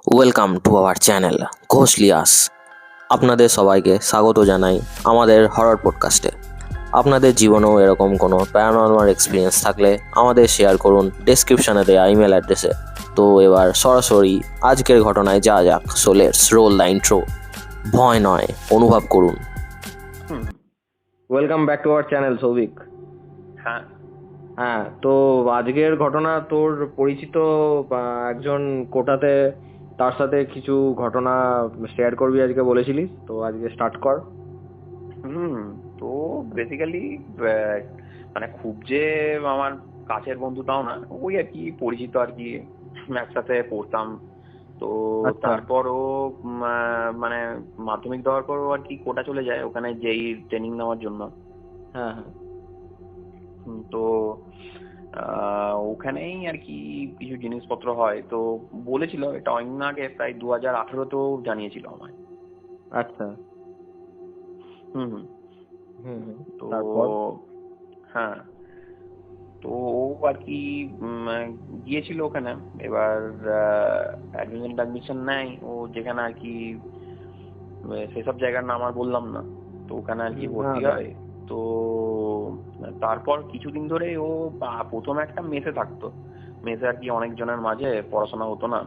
Welcome to our channel ঘোষলিয়াস। আপনাদের সবাইকে স্বাগত জানাই আমাদের হরর পডকাস্টে। আপনাদের জীবনেও এরকম কোনো প্যারানর্মাল এক্সপিরিয়েন্স থাকলে আমাদের শেয়ার করুন ডেসক্রিপশনে দেওয়া ইমেল অ্যাড্রেসে। তো এবার সরাসরি আজকের ঘটনায় যা যাক। So let's role the intro. ভয় নয়, অনুভব করুন। Welcome back to our channel Souvik. হ্যাঁ, তো আজকের ঘটনা তোর পরিচিত একজন কোটাতে, তার সাথে কিছু ঘটনা শেয়ার করবি আজকে বলেছিলিস, তো আজকে স্টার্ট কর। তো বেসিক্যালি মানে খুব যে আমার কাছের বন্ধু তাও না, ওই আর কি পরিচিত আর কি, একসাথে পড়তাম। তো আচ্ছা। তারপর ও মানে মাধ্যমিক দেওয়ার পর ও আর কি কোটা চলে যায় ওখানে যেই ট্রেনিং নেওয়ার জন্য। হ্যাঁ হ্যাঁ। তো ওখানেই আর কি কিছু জিনিসপত্র হয়। তো বলেছিল এটা অনেক আগে, প্রায় 2018-তেও জানিয়েছিল আমায়। আচ্ছা। হুম হুম হুম হুম। তো তারপর? হ্যাঁ, তো ও আর কি গিয়েছিল ওখানে। এবার অ্যাডমিশন টাডমিশন নেয় ও যেখানে আর কি, সেসব জায়গার নাম আর বললাম না। তো ওখানে আর কি না ভর্তি না। হয়। তো তারপর কিছুদিন ধরে ও প্রথমে একটা মেসে থাকতো। মেসে আর কি অনেকজনের মাঝে পড়াশোনা হতো না।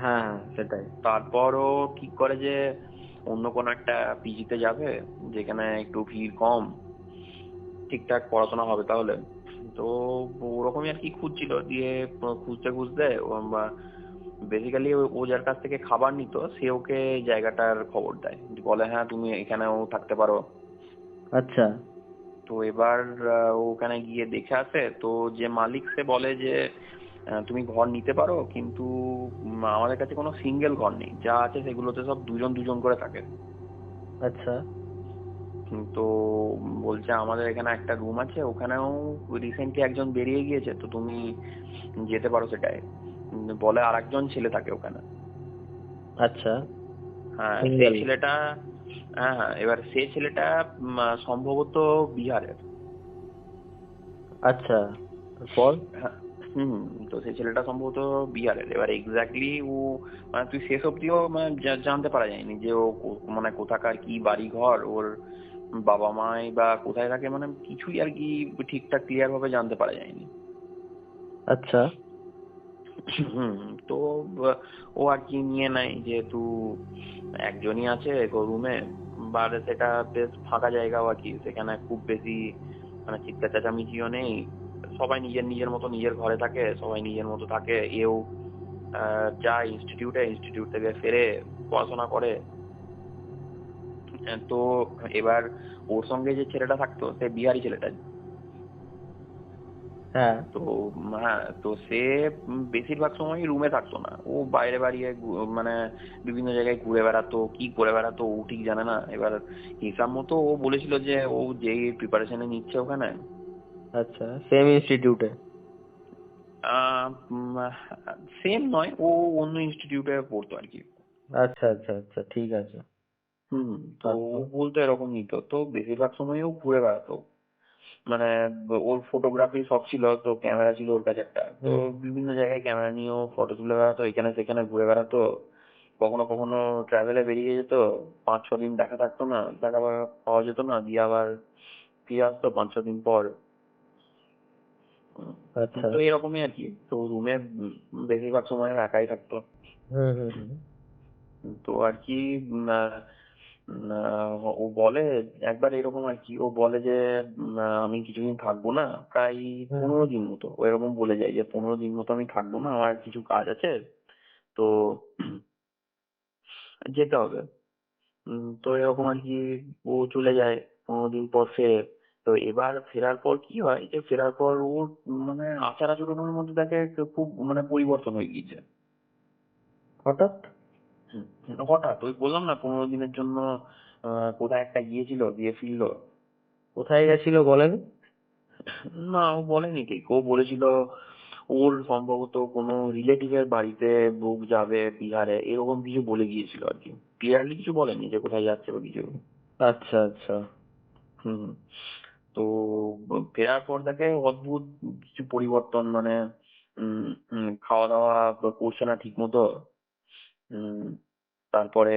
হ্যাঁ হ্যাঁ, সেটাই। তারপর ও ঠিক করে যে অন্য কোনো একটা পিজিতে যাবে, যেখানে একটু ভিড় কম, ঠিকঠাক পড়াশোনা হবে তাহলে। তো ওরকমই আর কি খুঁজছিল। দিয়ে খুঁজতে খুঁজতে বেসিক্যালি ও যার কাছ থেকে খাবার নিত সে ওকে জায়গাটার খবর দেয়, বলে হ্যাঁ তুমি এখানেও থাকতে পারো। আচ্ছা। তো এবার ও ওখানে গিয়ে দেখে আসে। তো যে মালিক সে বলে যে তুমি ঘর নিতে পারো, কিন্তু আমাদের কাছে কোনো সিঙ্গেল ঘর নেই, যা আছে সেগুলোতে সব দুজন দুজন করে থাকে। আচ্ছা। তো বলছে আমাদের এখানে একটা রুম আছে, ওখানেও রিসেন্টলি একজন বেরিয়ে গিয়েছে, তো তুমি যেতে পারো সেটাই। বলে আর একজন ছেলে থাকে ওখানে। আচ্ছা। হ্যাঁ, সেই সিঙ্গেল? ছেলেটা, হ্যাঁ হ্যাঁ, এবার সেই ছেলেটা সম্ভবত বিহারের। আচ্ছা। তারপর? হ্যাঁ, হুম। তো সেই ছেলেটা সম্ভবত বিহারের। এবার এক্স্যাক্টলি ও মানে তুই শেষ অব্দিও জানতে পারা যায়নি যে ও মানে কোথাকার, কি বাড়ি ঘর ওর, বাবা মাই বা কোথায় থাকে, মানে কিছুই আর কি ঠিকঠাক ক্লিয়ার ভাবে জানতে পারা যায়নি। আচ্ছা। হুম। তো ও আর কি নিয়ে নেয়, যেহেতু একজনই আছে রুমে, বারে সেটা বেশ ফাঁকা জায়গাও আর কি, সেখানে খুব বেশি মানে চিৎকার চেঁচামেচিও নেই। সবাই নিজের নিজের মতো নিজের ঘরে থাকে, সবাই নিজের মতো থাকে। এও যায় ইনস্টিটিউট থেকে ফেরে পড়াশোনা করে। তো এবার ওর সঙ্গে যে ছেলেটা থাকতো সে বিহারি ছেলেটা। হ্যাঁ। তো হ্যাঁ, তো সে বেশিরভাগ সময় রুমে থাকতো না, ও বাইরে বাড়িয়ে মানে বিভিন্ন জায়গায় ঘুরে বেড়াতো, কি করে বেড়াতো ও ঠিক জানে না। এবার হিসাব মতো ও বলেছিল যে ও যেই প্রিপারেশনে নিচ্ছে ওখানে, আচ্ছা, সেম ইনস্টিটিউটে? সেম নয়, ও অন্য ইনস্টিটিউটে পড়তো আর কি। আচ্ছা আচ্ছা আচ্ছা, ঠিক আছে। হুম। তো ও তারপর? বলতো এরকম নিত, তো বেশিরভাগ সময় ও ঘুরে বেড়াতো। মানে ওর ফটোগ্রাফি শখ ছিল, তো ক্যামেরা ছিল ওর কাছে একটা। তো হুম। বিভিন্ন জায়গায় ক্যামেরা নিয়েও ফটো তুলে বেড়াতো, এখানে সেখানে ঘুরে বেড়াতো। কখনো কখনো ট্রাভেলে বেরিয়ে যেত, 5-6 দিন দেখা থাকতো না, দেখা পাওয়া যেত না, দিয়ে আবার ফিরে আসতো 5-6 দিন পর। আচ্ছা। তো এরকমই আর কি। তো রুমে বেশিরভাগ সময় একাই থাকতো। হুম হুম হুম। তো আর কি ও বলে একবার এরকম আর কি, ও বলে যে আমি কিছুদিন থাকবো না, প্রায় হুম। 15 দিন মতো। ও এরকম বলে যায় যে 15 দিন মতো আমি থাকবো না, আমার কিছু কাজ আছে, তো যেতে হবে। তো এরকম আর কি ও চলে যায়, 15 দিন পর ফেরে। তো এবার ফেরার পর কি হয়, যে ফেরার পর ওর মানে আচার আচরণের মধ্যে দেখে খুব মানে পরিবর্তন হয়ে গিয়েছে। হঠাৎ? হুম, হঠাৎ ওই বললাম না 15 দিনের জন্য কোথায় একটা গিয়েছিল দিয়ে ফিরলো। কোথায় গেছিল বলেন? না, ও বলেনি ঠিক। ও বলেছিল ওর সম্ভবত কোনো রিলেটিভের বাড়িতে বুক যাবে বিহারে, এরকম কিছু বলে গিয়েছিল আর কি। ক্লিয়ারলি কিছু বলেনি যে কোথায় যাচ্ছে বা কিছু। আচ্ছা আচ্ছা। হুম। তো ফেরার পর দেখে অদ্ভুত কিছু পরিবর্তন, মানে খাওয়া দাওয়া করছে না ঠিক মতো। উম, তারপরে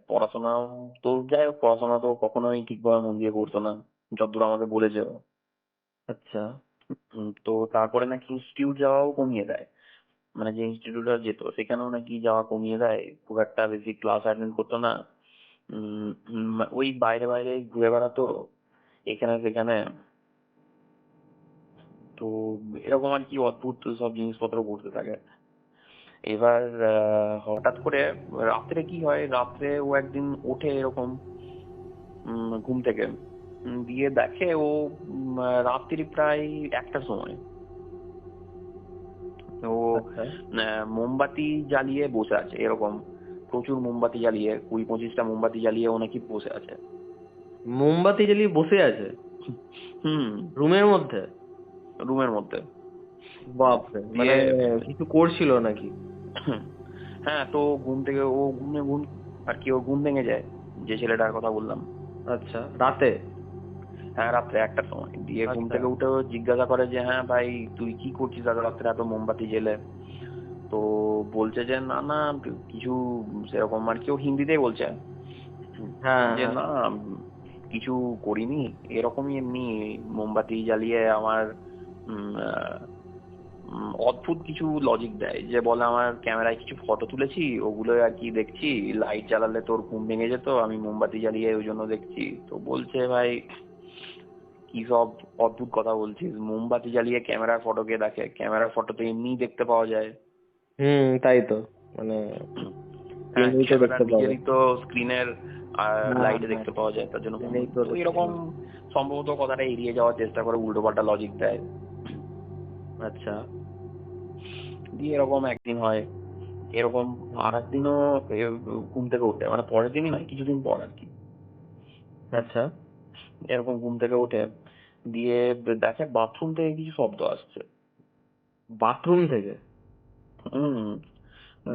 পড়াশোনাও তো, যাই হোক, পড়াশোনা তো কখনোই ঠিকভাবে মন দিয়ে করতো না, যতদূর আমাকে বলেছে ও। আচ্ছা। তো তারপরে নাকি ইনস্টিটিউট যাওয়াও কমিয়ে দেয়, মানে যে ইনস্টিটিউটে যেত সেখানেও নাকি যাওয়া কমিয়ে দেয়, খুব একটা বেশি ক্লাস অ্যাটেন্ড করতো না। ওই বাইরে বাইরে ঘুরে বেড়াতো এখানে সেখানে। তো এরকম আর কি অদ্ভুত সব জিনিসপত্র ঘটতে থাকে। এবার হঠাৎ করে রাত্রে কি হয়, রাত্রে ও একদিন ওঠে এরকম ঘুম থেকে, দিয়ে দেখে ও রাত্রি প্রায় 1টার সময় ও আচ্ছা, মোমবাতি জ্বালিয়ে বসে আছে এরকম, প্রচুর মোমবাতি জ্বালিয়ে, 20-25টা মোমবাতি জ্বালিয়ে ও নাকি বসে আছে। মোমবাতি জ্বালিয়ে বসে আছে হুম। রুমের মধ্যে? রুমের মধ্যে। বাপরে, মানে দিয়ে কিছু করছিল নাকি? হ্যাঁ, তো ঘুম থেকে ও ঘুম আর কি, ও ঘুম ভেঙে যায়, যে ছেলেটার কথা বললাম। আচ্ছা, রাতে? হ্যাঁ, রাত্রে 1টার সময়। দিয়ে ঘুম আচ্ছা। থেকে উঠে ও জিজ্ঞাসা করে যে, হ্যাঁ ভাই, তুই কি করছিস এত রাত্রে এত মোমবাতি জেলে? তো বলছে যে, না না, কিছু সেরকম আর কি, ও হিন্দিতেই বলছে হ্যাঁ, যে, হ্যাঁ। না কিছু করিনি, এরকমই এমনি মোমবাতি জ্বালিয়ে আমার অদ্ভুত কিছু লজিক দেয়, যে বলে আমার ক্যামেরায় কিছু ফটো তুলেছি, ওগুলো আর কি দেখছি, লাইট জ্বালালে তোর ঘুম ভেঙে যেত, আমি মোমবাতি জ্বালিয়ে ওই জন্য দেখছি। তো বলছে, ভাই কি সব অদ্ভুত কথা বলছিস, মোমবাতি জ্বালিয়ে ক্যামেরার ফটো কে দেখে? ক্যামেরার ফটো তো এমনিই দেখতে পাওয়া যায়। তাই তো, মানে হ্যাঁ, এমনি তো ক্যামেরার দেখতে পাবে। নিজেরই তো স্ক্রিনের হ্যাঁ, লাইটে হ্যাঁ, দেখতে পাওয়া যায়, তার জন্য এমনি তো তো দেখতে এরকম পাবে। সম্ভবত কথাটা এড়িয়ে যাওয়ার চেষ্টা করে, উল্টোপাল্টা লজিক দেয়। আচ্ছা, দিয়ে এরকম একদিন হয়, এরকম আর একদিনও ঘুম থেকে উঠে, মানে পরের দিনই নয়, কিছুদিন পর আর কি, আচ্ছা। এরকম ঘুম থেকে উঠে, দিয়ে দেখে বাথরুম থেকে কিছু শব্দ আসছে। বাথরুম থেকে? হুম।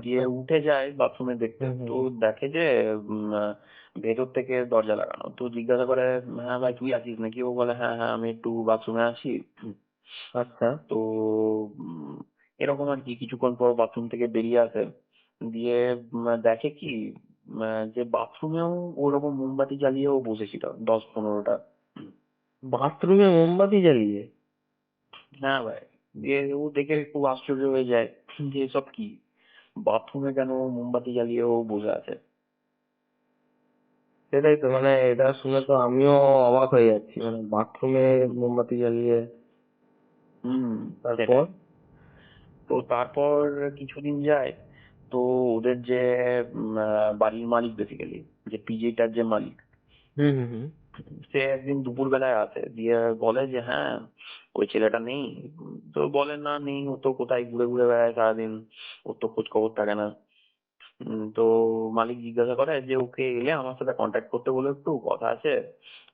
দিয়ে আচ্ছা। উঠে যায় বাথরুমে দেখতে, হুম, তো হুম। দেখে যে ভেতর থেকে দরজা লাগানো। তো জিজ্ঞাসা করে, হ্যাঁ ভাই তুই আছিস নাকি? ও বলে, হ্যাঁ হ্যাঁ, আমি একটু বাথরুমে আছি। আচ্ছা। তো উম, এরকম আর কি, কিছুক্ষণ পর বাথরুম থেকে বেরিয়ে আসে, দিয়ে দেখে কি, যে বাথরুমেও ওরকম মোমবাতি জ্বালিয়েও বসেছিল 10-15টা। বাথরুমে মোমবাতি জ্বালিয়ে? হ্যাঁ ভাই। দিয়ে ও দেখে খুব আশ্চর্য হয়ে যায় যে এসব কি, বাথরুমে কেন মোমবাতি জ্বালিয়েও বসে আছে। সেটাই তো, মানে এটা শুনে তো আমিও অবাক হয়ে যাচ্ছি, মানে বাথরুমে মোমবাতি জ্বালিয়ে। হুম। তারপর? সেটাই। তো তারপর কিছুদিন যায়, তো ওদের যে বাড়ির মালিক, বেসিক্যালি যে পিজিটার যে মালিক, হুম, হুম, হুম। সে একদিন দুপুর বেলায় আসে, দিয়ে বলে যে, হ্যাঁ ওই ছেলেটা নেই? তো বলে, না নেই, ও তো কোথায় ঘুরে ঘুরে বেড়ায় সারাদিন, ওর তো খোঁজ খবর থাকে না। তো মালিক জিজ্ঞাসা করে যে, ওকে এলে আমার সাথে কন্ট্যাক্ট করতে বলে, একটু কথা আছে।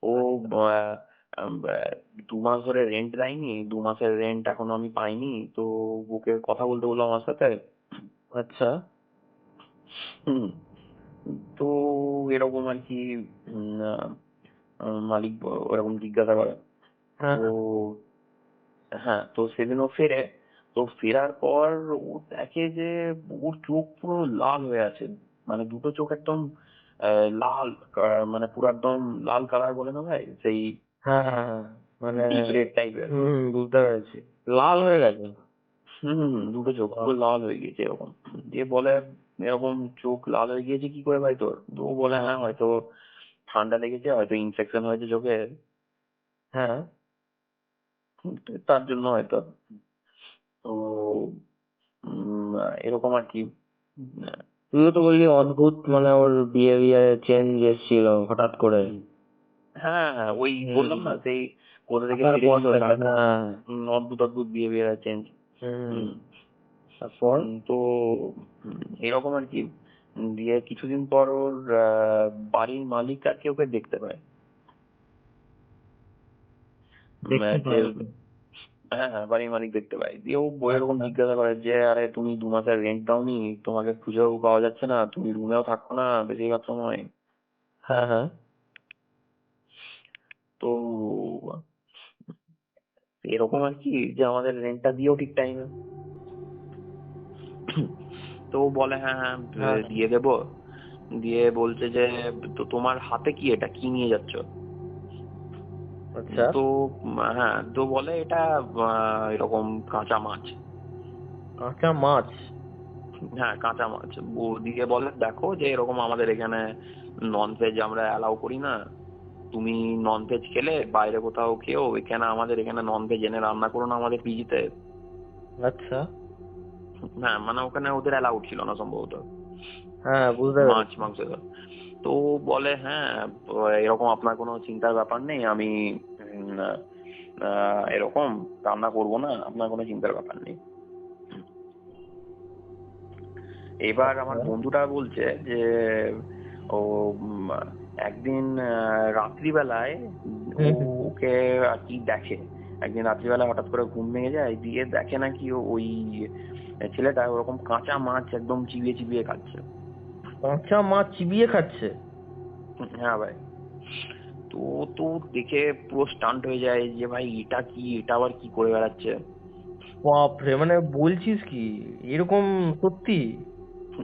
ও আচ্ছা, আহ, আহ, 2 মাস ধরে রেন্ট দেয়নি, 2 মাসের রেন্ট এখনো আমি পাইনি, তো ওকে কথা বলতে বললো আমার সাথে। আচ্ছা। হুম। তো এরকম আর কি, মালিক ওরকম জিজ্ঞাসা করে। হ্যাঁ, তো হ্যাঁ। হ্যাঁ, তো সেদিন ও ফেরে। তো ফেরার পর ও দেখে যে ওর চোখ পুরো লাল হয়ে আছে, মানে দুটো চোখ একদম লাল, মানে পুরো একদম লাল কালার বলে না ভাই, সেই হ্যাঁ, হ্যাঁ, হ্যাঁ। মানে ডিপ রেড টাইপের। বুঝতে পেরেছি। লাল হয়ে গেছে? দুটো চোখ বাহ! পুরো লাল হয়ে গিয়েছে এরকম। দিয়ে বলে, এরকম চোখ লাল হয়ে গিয়েছে কি করে ভাই তোর? তো ও বলে, হ্যাঁ হয়তো ঠান্ডা লেগেছে, হয়তো ইনফেকশন হয়েছে চোখে, হ্যাঁ। তার জন্য হয়তো। তো উম, এরকম আর কি। তুইও তো বললি অদ্ভুত, মানে ওর বিহেভিয়ারে চেঞ্জ এসেছিল হঠাৎ করে। হ্যাঁ হ্যাঁ, ওই বললাম না, হুম। সেই কোথা থেকে আসার পর ফিরেছিল থেকে, তার, হ্যাঁ। অদ্ভুত অদ্ভুত বিহেভিয়ার চেঞ্জ। হুম। হুম। তারপর? তো এরকম আর কি। দিয়ে কিছুদিন পর ওর বাড়ির মালিক আর কি ওকে দেখতে পায়। দেখতে যে, পাই? হ্যাঁ হ্যাঁ, বাড়ির মালিক দেখতে পায়। দিয়ে ও এরকম আচ্ছা। জিজ্ঞাসা করে যে, আরে তুমি 2 মাসের রেন্ট দাওনি, তোমাকে খুঁজেও পাওয়া যাচ্ছে না, তুমি রুমেও থাকো না বেশিরভাগ সময়। হ্যাঁ, হ্যাঁ। তো এরকম আর কি, যে আমাদের রেন্টটা দিও ঠিক টাইমে। তো ও বলে হ্যাঁ হ্যাঁ হ্যাঁ। দিয়ে দেবো। দিয়ে বলছে যে তো তোমার হাতে কি, এটা কি নিয়ে যাচ্ছ? আচ্ছা। তো হ্যাঁ, তো বলে এটা এরকম কাঁচা মাছ। কাঁচা মাছ? হ্যাঁ কাঁচা মাছ। ও দিয়ে বলে দেখো যে এরকম আমাদের এখানে নন ভেজ আমরা অ্যালাউ করি না, তুমি নন ভেজ খেলে বাইরে কোথাও খেও, এখানে আমাদের এখানে নন ভেজ এনে রান্না করো না আমাদের পিজিতে। আচ্ছা। হ্যাঁ মানে ওখানে ওদের অ্যালাউড ছিল না সম্ভবত হ্যাঁ, বুঝতে মাছ পেরেছি। মাংস। তো ও বলে হ্যাঁ এরকম আপনার কোনো চিন্তার ব্যাপার নেই, আমি উম, এরকম রান্না করব না, আপনার কোনো চিন্তার ব্যাপার নেই। এবার আমার আচ্ছা। বন্ধুটা বলছে যে ও একদিন রাত্রিবেলায় ও হুম হুম। ওকে আর কি দেখে, একদিন রাত্রিবেলা হঠাৎ করে ঘুম ভেঙে যায়, দিয়ে দেখে নাকি ওই ছেলেটা ওরকম কাঁচা মাছ একদম চিবিয়ে চিবিয়ে খাচ্ছে। কাঁচা মাছ চিবিয়ে খাচ্ছে? হ্যাঁ ভাই। তো তো দেখে পুরো স্টান্ট হয়ে যায় যে ভাই এটা কি, এটা আবার কি করে বেড়াচ্ছে। বাপরে, মানে বলছিস কি? এরকম? সত্যি?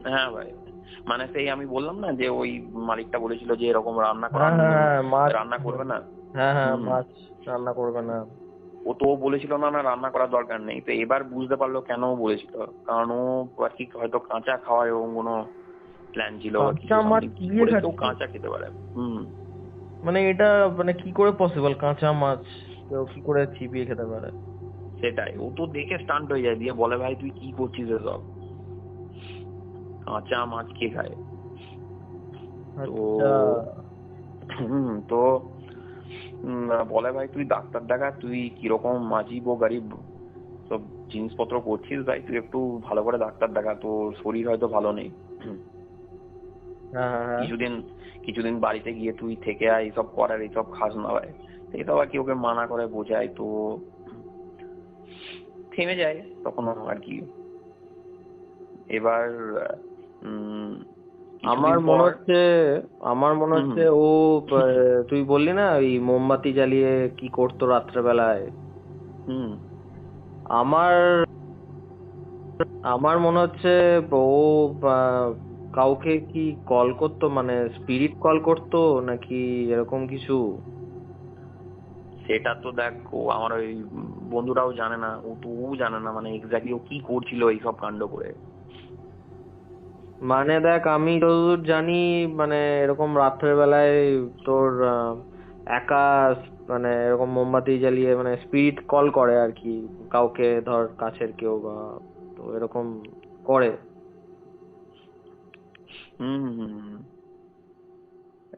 হ্যাঁ ভাই, মানে সেই আমি বললাম না যে ওই মালিকটা বলেছিল যে এরকম রান্না করা হ্যাঁ হ্যাঁ হ্যাঁ, মাছ। রান্না করবে না। হ্যাঁ হ্যাঁ, হুম। মাছ রান্না করবে না। ও তো বলেছিল না না রান্না করার দরকার নেই, তো এবার বুঝতে পারলো কেন ও বলেছিল, কারণ ও আর কি হয়তো কাঁচা খাওয়ার এরকম কোনো প্ল্যান ছিল বা কাঁচা কিছু মাছ সামথিং, কি চিবিয়ে করে কেউ খাচ্ছে? কাঁচা খেতে পারে। হুম। মানে এটা, মানে কি করে পসিবল? কাঁচা মাছ কেউ কি করে চিবিয়ে খেতে পারে? সেটাই, ও তো দেখে স্টান্ট হয়ে যায়, দিয়ে বলে ভাই তুই কি করছিস এসব, কাঁচা মাছ কে খায়? তো আচ্ছা। তো বলে ভাই তুই ডাক্তার দেখা, তুই কিরকম মাজিব ও গারিব সব জিনিসপত্র করছিস ভাই, তুই একটু ভালো করে ডাক্তার দেখা, তোর শরীর হয়তো ভালো নেই। হ্যাঁ হ্যাঁ হ্যাঁ। কিছুদিন কিছুদিন বাড়িতে গিয়ে তুই থেকে আয়, এইসব করার এইসব খাস না ভাই। এটা আর কি ওকে মানা করে বোঝায়, তো থেমে যায় তখন আর কি। এবার উম আমার কিছুদিন মনে পর হচ্ছে আমার মনে হুম হচ্ছে ও তুই বললি না ওই মোমবাতি জ্বালিয়ে কি করতো রাত্রেবেলায়? হুম আমার আমার মনে হচ্ছে ও আহ, কাউকে কি কল করতো, মানে স্পিরিট কল করতো নাকি এরকম কিছু? সেটা তো দেখ আমার ওই বন্ধুরাও জানে না, ও জানে না মানে এক্স্যাক্টলি ও কি করছিল এইসব কাণ্ড করে। মানে দেখ, আমি যতদূর জানি, মানে এরকম রাত্রের বেলায় তোর একা, মানে এরকম মোমবাতি জ্বালিয়ে মানে স্পিরিট কল করে আর কি, কাউকে ধর কাছের কেউ বা, তো এরকম করে। হুম হুম হুম হুম।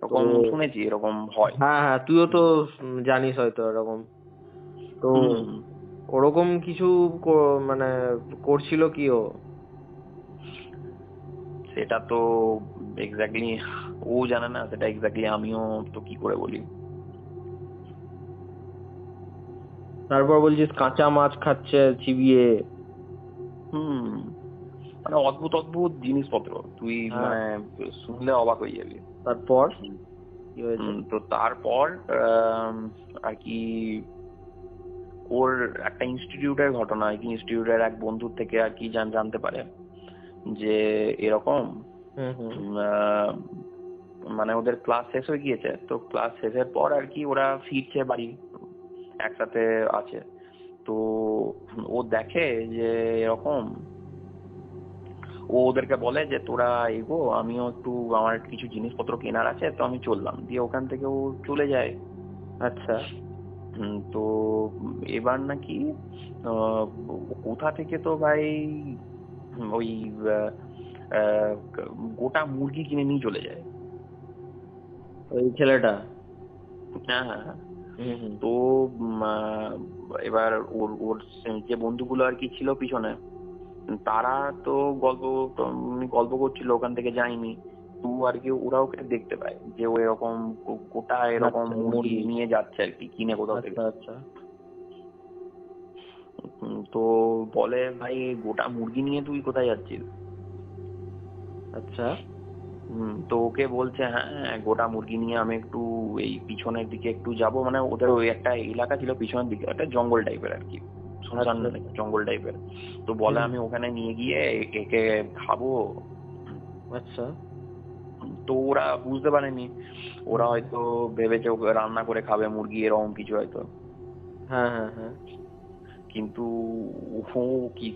তো এরকম শুনেছি এরকম হয়। হ্যাঁ হ্যাঁ, তুইও তো হুম জানিস হয়তো এরকম। তো হুম হুম। ওরকম কিছু মানে করছিল কি ও? সেটা তো এক্স্যাক্টলি ও জানে না, সেটা এক্স্যাক্টলি আমিও তো কি করে বলি। তারপর বলছিস কাঁচা মাছ খাচ্ছে চিবিয়ে? হুম, মানে অদ্ভুত অদ্ভুত জিনিসপত্র, তুই হ্যাঁ। মানে শুনলে অবাক হয়ে যাবি। তারপর কি হয়েছে? তো তারপর আম, আর কি ওর একটা ইনস্টিটিউটের ঘটনা আর কি, ইনস্টিটিউটের এক বন্ধুর থেকে আর কি জানতে পারে যে এরকম হুম হুম। মানে ওদের ক্লাস শেষ হয়ে গিয়েছে, তো ক্লাস শেষের পর আর কি ওরা ফিরছে বাড়ি, একসাথে আছে। তো ও দেখে যে এরকম, ও ওদেরকে বলে যে তোরা এগো, আমিও একটু আমার কিছু জিনিসপত্র কেনার আছে, তো আমি চললাম, দিয়ে ওখান থেকে ও চলে যায়। আচ্ছা। তো এবার নাকি আহ, কোথা থেকে তো ভাই ওই আহ, আহ, গোটা মুরগি কিনে নিয়ে চলে যায়। ওই ছেলেটা? হ্যাঁ হ্যাঁ হ্যাঁ। হুম হুম। তো এবার ওর ওর যে বন্ধুগুলো আর কি ছিল পিছনে, তারা তো গল্প গল্প করছিল, ওখান থেকে যায়নি। তো আর কি ওরা ওকে দেখতে পায় যে ও এরকম গোটা এরকম আচ্ছা, মুরগি মুরগি। নিয়ে যাচ্ছে আর কি কিনে কোথাও থেকে। আচ্ছা আচ্ছা। তো বলে ভাই গোটা মুরগি নিয়ে তুই কোথায় যাচ্ছিস? আচ্ছা। তো ওকে বলছে হ্যাঁ গোটা মুরগি নিয়ে আমি একটু এই পিছনের দিকে একটু যাব, মানে ওদের ওই একটা এলাকা ছিল পিছনের দিকে, একটা জঙ্গল টাইপের আর কি, শুনশান আচ্ছা জঙ্গল টাইপের। তো বলে হুম আমি ওখানে নিয়ে গিয়ে একে খাবো। আচ্ছা তো ওরা বুঝতে পারেনি, ওরা হুম হয়তো ভেবেছে ওকে রান্না করে খাবে মুরগি, এরকম কিছু হয়তো। হ্যাঁ হ্যাঁ হ্যাঁ কিন্তু ও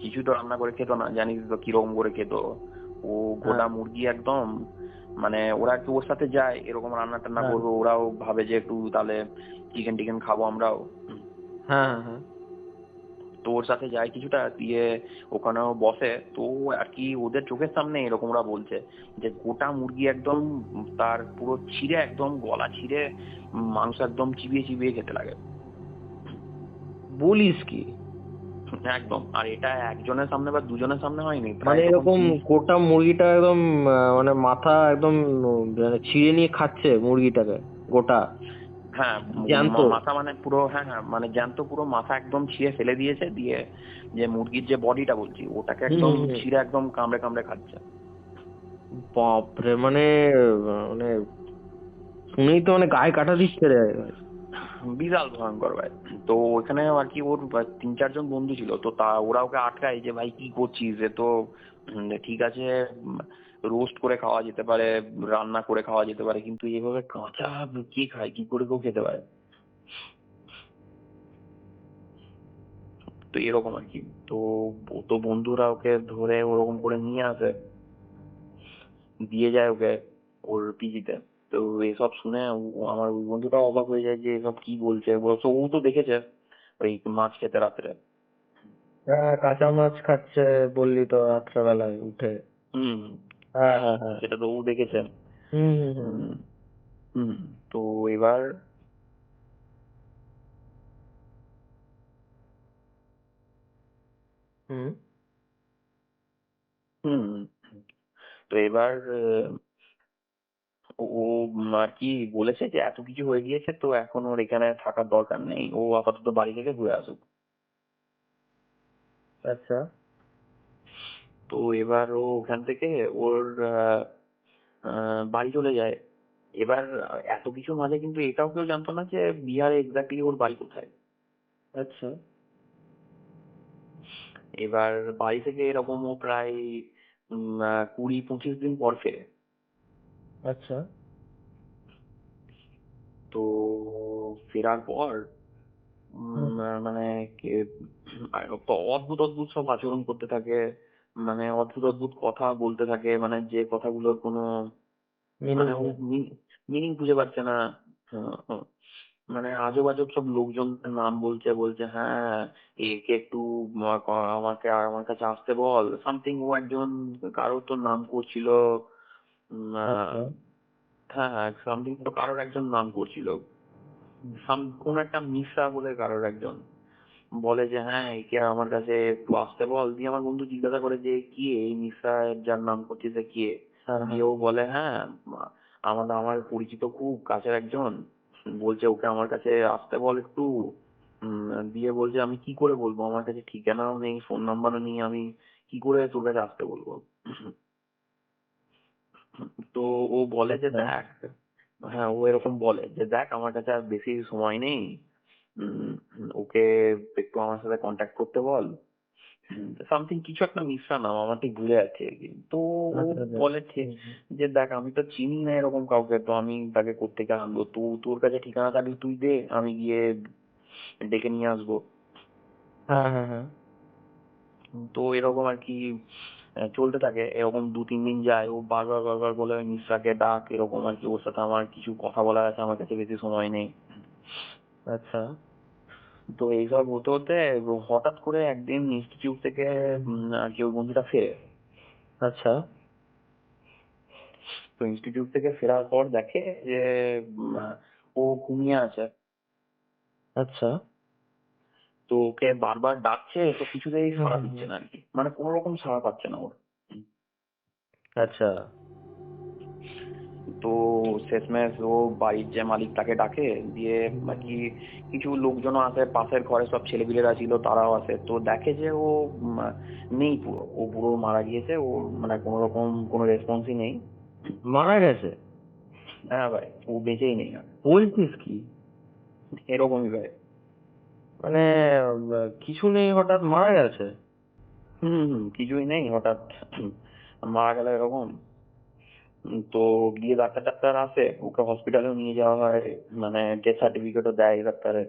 কিছু তো রান্না করে খেতো না, জানিস তো কিরকম করে খেত ও। হ্যাঁ গোটা মুরগি একদম, মানে ওরা একটু ওর সাথে যায় এরকম রান্না টান্না হ্যাঁ করবে, ওরাও ভাবে যে একটু তাহলে চিকেন টিকেন খাবো আমরাও। হ্যাঁ হ্যাঁ হ্যাঁ তো ওর সাথে যায় কিছুটা দিয়ে, ওখানেও বসে। তো আর কি ওদের চোখের সামনে এরকম ওরা বলছে যে গোটা মুরগি একদম তার পুরো ছিঁড়ে, একদম গলা ছিঁড়ে মাংস একদম চিবিয়ে চিবিয়ে খেতে লাগে। বলিস কি? একদম। আর এটা একজনের সামনে বা দুজনের সামনে হয়নি, মানে প্রায় তখন এরকম 30। গোটা মুরগিটা একদম মানে মাথা একদম মানে ছিঁড়ে নিয়ে খাচ্ছে মুরগিটাকে গোটা হ্যাঁ, জ্যান্ত। মাথা মানে পুরো, হ্যাঁ হ্যাঁ, মানে জ্যান্ত পুরো মাথা একদম ছিঁড়ে ফেলে দিয়েছে, দিয়ে যে মুরগির যে বডিটা বলছি ওটাকে হুম একদম হুম হুম। ছিঁড়ে একদম কামড়ে কামড়ে খাচ্ছে। বাপরে মানে মানে শুনেই তো মানে গায়ে কাটা দিচ্ছে রে ভাই। বিশাল ভয়ঙ্কর ভাই। তো ওখানে আর কি ওর 3-4 জন বন্ধু ছিল, তো তা ওরা ওকে আটকায় যে ভাই কি করছিস, এ তো ঠিক আছে, রোস্ট করে খাওয়া যেতে পারে, রান্না করে খাওয়া যেতে পারে, কিন্তু এভাবে কাঁচা কে খায়, কি করে কেউ খেতে পারে? তো এরকম আর কি। তো ও তো বন্ধুরা ওকে ধরে ওরকম করে নিয়ে আসে, দিয়ে যায় ওকে ওর পিজিতে। তো এসব শুনে আমার ওই বন্ধুটাও অবাক হয়ে যায় যে এসব কি বলছে, বলছে ও তো দেখেছে ওই মাছ খেতে রাত্রে। হ্যাঁ কাঁচা মাছ খাচ্ছে বললি তো রাত্রেবেলায় উঠে। হুম। হ্যাঁ হ্যাঁ হ্যাঁ সেটা তো ও দেখেছে। হুম হুম হুম হুম। হুম। তো এবার, হুম হুম, তো এবার ও আর কি বলেছে যে এত কিছু হয়ে গিয়েছে, তো এখন ওর এখানে থাকার দরকার নেই, ও আপাতত বাড়ি থেকে ঘুরে আসুক। আচ্ছা তো এবার ও ওখান থেকে ওর বাড়ি চলে যায়। এবার এত কিছুর মাঝে কিন্তু এটাও কেউ জানতো না যে বিহারে এক্স্যাক্টলি ওর বাড়ি কোথায়। আচ্ছা এবার বাড়ি থেকে এরকম ও প্রায় 20-25 দিন পর ফেরে। আচ্ছা তো ফেরার পর হুম মানে তো অদ্ভুত অদ্ভুত সব আচরণ করতে থাকে, মানে অদ্ভুত অদ্ভুত কথা বলতে থাকে, মানে যে কথাগুলোর কোনো, মানে ও মিনিং মিনিং খুঁজে পাচ্ছে না। আহ, মানে আজব আজব সব লোকজনের নাম বলছে, বলছে হ্যাঁ একে একটু আমাকে আমার কাছে আসতে বল সামথিং, ও একজন কারোর তো নাম করছিল। আচ্ছা হ্যাঁ হ্যাঁ, সামথিং তো কারোর একজন নাম করছিল, কোন একটা মিশ্রা বলে কারোর একজন, বলে যে হ্যাঁ একে আমার কাছে একটু আসতে বল। দিয়ে আমার বন্ধু জিজ্ঞাসা করে যে কি এই মিশ্রা যার নাম করছিস এ কে? হ্যাঁ হ্যাঁ দিয়ে ও বলে হ্যাঁ আমার পরিচিত খুব কাছের একজন, বলছে ওকে আমার কাছে আসতে বল একটু। দিয়ে বলছে আমি কি করে বলবো, আমার কাছে ঠিকানাও নেই, ফোন নাম্বারও নেই, আমি কি করে তোর কাছে আসতে বলবো? তো ও বলে যে আচ্ছা দেখ, হ্যাঁ ও এরকম বলে যে দেখ আমার কাছে আর বেশি সময় নেই, ওকে একটু আমার সাথে কন্ট্যাক্ট করতে বল। সামথিং কিছু একটা মিশ্রা নাম, আমার ঠিক ভুলে যাচ্ছে আর কি। তো ও আচ্ছা আচ্ছা বলে ঠিক হুম, হুম। যে দেখ আমি তো চিনি না এরকম কাউকে, তো আমি তাকে কোত্থেকে আনবো, তো তোর কাছে ঠিকানা থাকলে তুই দে, আমি গিয়ে ডেকে নিয়ে আসবো। হ্যাঁ হ্যাঁ হ্যাঁ তো এরকম আর কি চলতে থাকে। এরকম 2-3 দিন যায়, ও বারবার বারবার বলে ওই মিশ্রাকে ডাক, এরকম আর কি ওর সাথে আমার কিছু কথা বলার আছে, আমার কাছে বেশি সময় নেই। আচ্ছা তো এইসব হতে হতে হঠাৎ করে একদিন ইনস্টিটিউট থেকে আর কি ওই বন্ধুটা ফেরে। আচ্ছা তো ইনস্টিটিউট থেকে ফেরার পর দেখে যে উম, আহ, ও ঘুমিয়ে আছে। আচ্ছা তো ওকে বারবার ডাকছে, তো কিছুতেই হুম সাড়া হুম দিচ্ছে হুম। না আর কি, মানে কোনো রকম সাড়া পাচ্ছে না ওর। আচ্ছা তো শেষমেশ ও বাড়ির যে মালিক তাকে ডাকে, দিয়ে আর কি কিছু লোকজনও আসে, পাশের ঘরে সব ছেলেপিলেরা ছিল তারাও আসে, তো দেখে যে ও নেই, পুরো মারা গিয়েছে, ও মানে কোনো রকম কোনো রেসপন্সই নেই। মারা গেছে? হ্যাঁ ভাই, ও বেঁচেই নেই আর। বলছিস কি? এরকমই ভাই। মানে কিছু নেই, হঠাৎ মারা গেছে? কিছুই নেই, হঠাৎ মারা গেল এরকম। তো গিয়ে ডাক্তার টাক্তার আসে, ওকে হসপিটালেও নিয়ে যাওয়া হয়, মানে ডেথ সার্টিফিকেটও দেয় ডাক্তারে।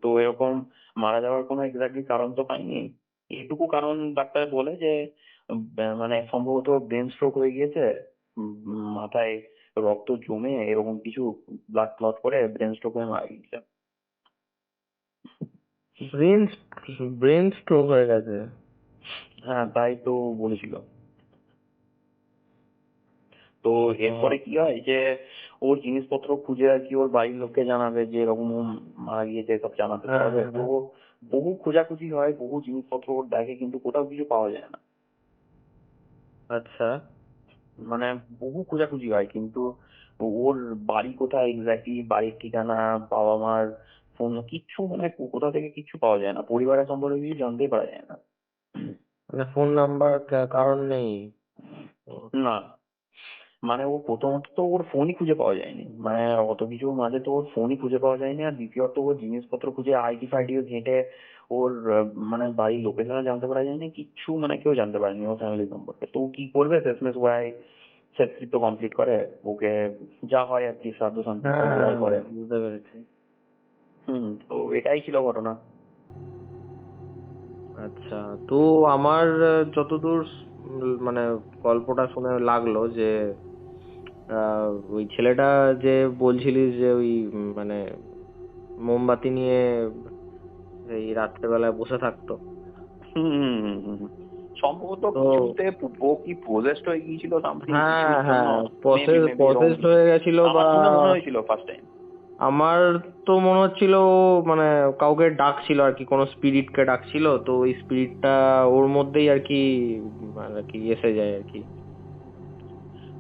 তো এরকম মারা যাওয়ার কোনো এক্স্যাক্টলি কারণ তো পাইনি। এটুকু কারণ ডাক্তার বলে যে মানে সম্ভবত ব্রেন স্ট্রোক হয়ে গিয়েছে। মাথায় রক্ত জমে এরকম কিছু ব্লাড ক্লট করে ব্রেন স্ট্রোক হয়ে মারা গিয়েছে। ব্রেন ব্রেন স্ট্রোক হয়ে গেছে? হ্যাঁ, তাই তো বলেছিল। তো এরপরে কি হয় যে ওর জিনিসপত্র খুঁজে আর কি ওর বাড়ির লোককে জানাবে যে এরকম ও মারা গিয়েছে, সব জানাতে হ্যাঁ, হবে। হ্যাঁ, তো হ্যাঁ। বহু খোঁজাখুঁজি হয়, বহু জিনিসপত্র ওর দেখে, কিন্তু কোথাও কিছু পাওয়া যায় না। আচ্ছা। মানে বহু খোঁজাখুঁজি হয়, কিন্তু ওর বাড়ি কোথায় এক্স্যাক্টলি, বাড়ির ঠিকানা, বাবা মার ফোন, কিচ্ছু মানে কোথা থেকে কিচ্ছু পাওয়া যায় না, পরিবারের সম্পর্কে কিছু জানতেই পারা যায় না। মানে ফোন নাম্বার কারণ নেই ওর? না, মানে ও প্রথমত তো ওর ফোনই খুঁজে পাওয়া যায়নি, মানে অত কিছুর মাঝে তো ওর ফোনই খুঁজে পাওয়া যায়নি। আর দ্বিতীয়ত ওর জিনিসপত্র খুঁজে আইডি ফাইডিও ঘেঁটে ওর মানে বাড়ির লোকেশনে জানতে পারা যায়নি, কিচ্ছু মানে কেউ জানতে পারেনি ওর ফ্যামিলি সম্পর্কে। তো ও কি করবে, শেষমেশ ওয়াই শেষকৃত্য কমপ্লিট করে, ওকে যা হয় আর কি শ্রাদ্ধ শান্তি হ্যাঁ, সব হ্যাঁ, ওরাই করে। বুঝতে পেরেছি। তো এটাই ছিল ঘটনা। আচ্ছা, তো আমার যতদূর মানে গল্পটা শুনে লাগলো যে ওই ছেলেটা যে বলছিলিস যে ওই মানে মোমবাতি নিয়ে এই রাত্রেবেলায় বসে থাকতো। হুম হুম হুম হুম হুম। সম্ভবত তো কিছুতে ও কি পজেস্ট হয়ে গিয়েছিল সামথিং হ্যাঁ, কিছুর জন্য। হ্যাঁ, মেবি মেবি এরকম প্রসেসড কিছু হয়ে গেছিল আমার বা শুনে মনে হয়েছিল ফার্স্ট টাইম। আমার তো মনে হচ্ছিল ও মানে কাউকে ডাকছিল আর কি, কোনো স্পিরিটকে ডাকছিল, তো ওই স্পিরিটটা ওর মধ্যেই আর কি মানে আর কি এসে যায় আর কি,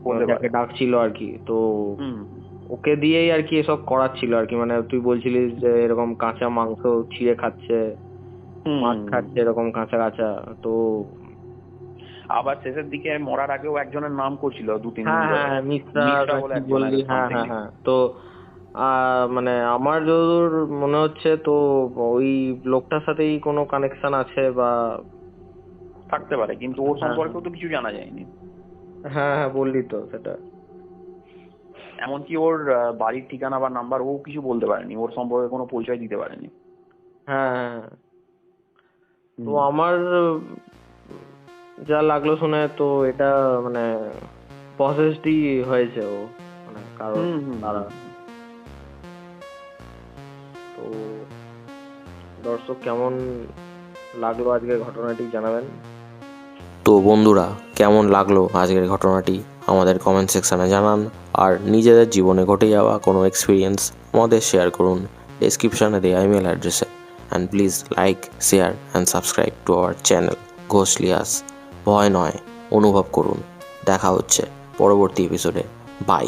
হতে যাকে পারে। ডাকছিল আর কি। তো হুম ওকে দিয়েই আর কি এসব করাচ্ছিল আর কি, মানে তুই বলছিলিস যে এরকম কাঁচা মাংস ছিঁড়ে খাচ্ছে, হুম মাছ হুম, হুম। খাচ্ছে এরকম কাঁচা কাঁচা। তো আবার শেষের দিকে মরার আগেও একজনের নাম করছিল দু তিন দিন হ্যাঁ, ধরে। হ্যাঁ, মিশ্রা মিশ্রা না বলে কি একজনের বললি, হ্যাঁ, সামথিং। হ্যাঁ, হ্যাঁ। তো মানে আমার যতদূর মনে হচ্ছে তো ওই লোকটার সাথেই কোনো কানেকশন আছে বা থাকতে পারে, কিন্তু ওর হ্যাঁ, হ্যাঁ, সম্পর্কেও তো কিছু জানা যায়নি। হ্যাঁ, হ্যাঁ, বললি তো সেটা। এমনকি ওর বাড়ির ঠিকানা বা নাম্বার ও কিছু বলতে পারেনি, ওর সম্পর্কে কোনো পরিচয় দিতে পারেনি। হ্যাঁ, হ্যাঁ, হ্যাঁ। তো হুম আমার যা লাগলো শুনে তো এটা মানে প্রসেসডই হয়েছে ও, মানে কারোর হুম হুম দ্বারা। হুম। তো দর্শক কেমন লাগলো আজকের ঘটনাটি জানাবেন। তো বন্ধুরা, কেমন লাগলো আজকের ঘটনাটি আমাদের কমেন্ট সেকশানে জানান। আর নিজেদের জীবনে ঘটে যাওয়া কোনো এক্সপিরিয়েন্স আমাদের শেয়ার করুন ডেসক্রিপশানে দেওয়া ইমেল অ্যাড্রেসে। And please like, share and subscribe to our channel ঘোষলিয়াস। ভয় নয়, অনুভব করুন। দেখা হচ্ছে পরবর্তী এপিসোডে। বাই।